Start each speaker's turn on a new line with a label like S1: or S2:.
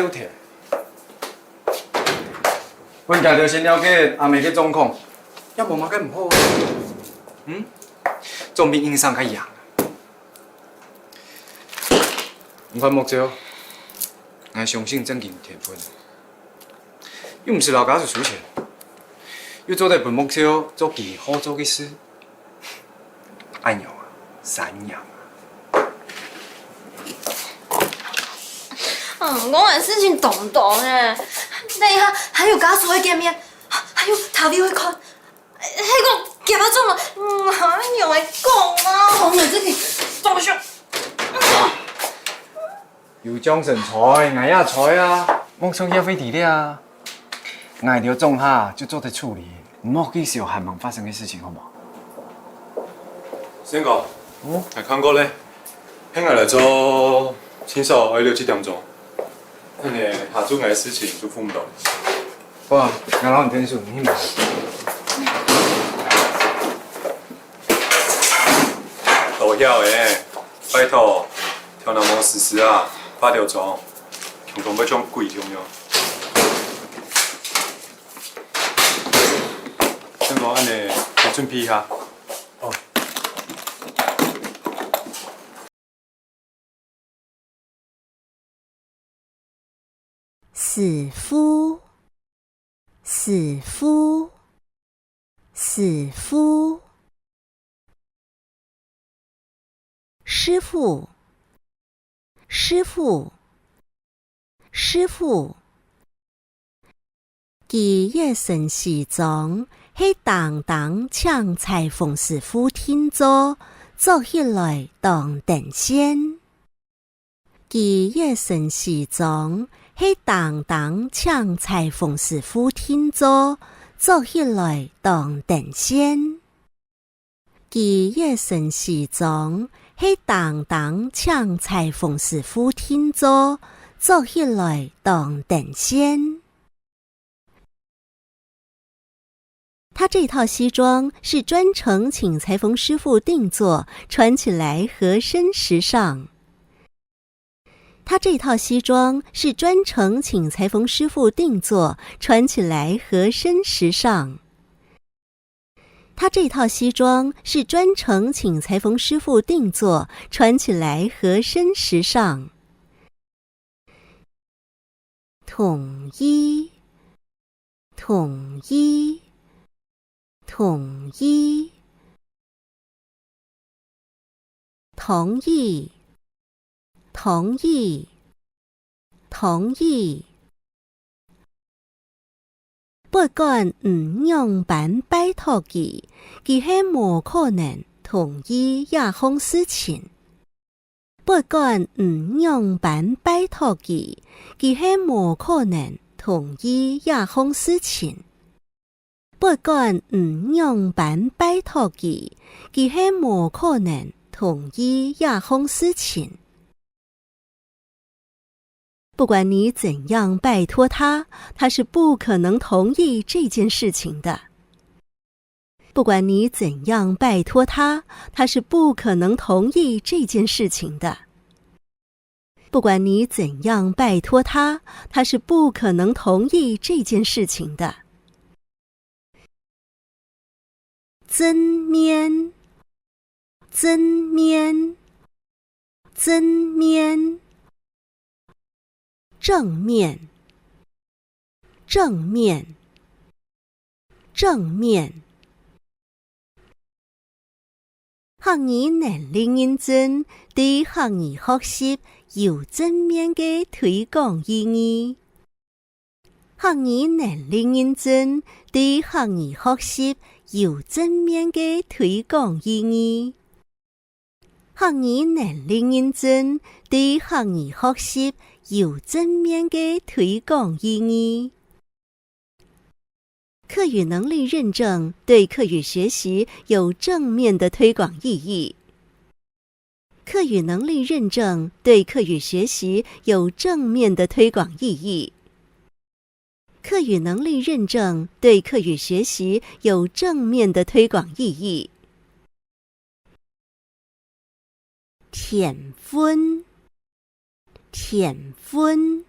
S1: 有摕。阮家着先了解阿妹个状况，要无嘛个唔好。总比硬伤较硬。唔管目标，我相信正经天分。又唔是老家就出钱，又做在本目标做几好做嘅事，爱鸟啊，散养啊。
S2: 我的事情懂懂哎，等一下还有家属会见面，还有他会看，那个给他中了，哎呦，会讲啊，我们自己怎么说？
S1: 有奖神才，我也才啊，莫想要费地力啊。我着种下就做得处理，唔好去想韩忙发生嘅事情，好唔好？
S3: 先哥，还看过咧，现在来做清扫要6、7点钟，那你下周嘅事情就付唔到。
S1: 好啊，我老天数你忙。
S3: 都晓诶，拜托，跳南无实施啊，8条钟，强强要种贵重要。先哥，安尼你准备一下。哦。
S4: 死夫，死夫，死夫。师傅，师傅，师傅。佢一身西裝，喺堂堂搶裁縫師傅天座，做起來當神仙。佢一身西裝，喺堂堂搶裁縫師傅天座，做起來當神仙。佢一身西裝，喺堂堂搶裁縫師傅天座，做起來當神仙。他这套西装是专程请裁缝师傅定做，穿起来合身时尚。他这套西装是专程请裁缝师傅定做，穿起来合身时尚。他这套西装是专程请裁缝师傅定做，穿起来合身时尚。统一，统一。统一，同意，同意，同意。不管唔用版拜托佢，佢係冇可能同意亞風事情。不管唔用版拜托佢，佢係冇可能同意亞風事情。不管唔用版拜托佢，佢係冇可能同意亞風事情。不管你怎樣拜托他，他是不可能同意這件事情的。不管你怎樣拜托他，他是不可能同意這件事情的。不管你怎樣拜托他，他是不可能同意這件事情的。真面，真面，真面。正面，正面，正面。學語能力認證對學語學習有正面嘅推廣意義。學語能力認證對學語學習有正面嘅推廣意義。學語能力認證對學語學習有正面嘅推廣意義。課語能力認證對課語學習有正面的推廣意義。課語能力認證對課語學習有正面的推廣意義。課語能力認證對課語學習有正面的推廣意義。舔分，舔分。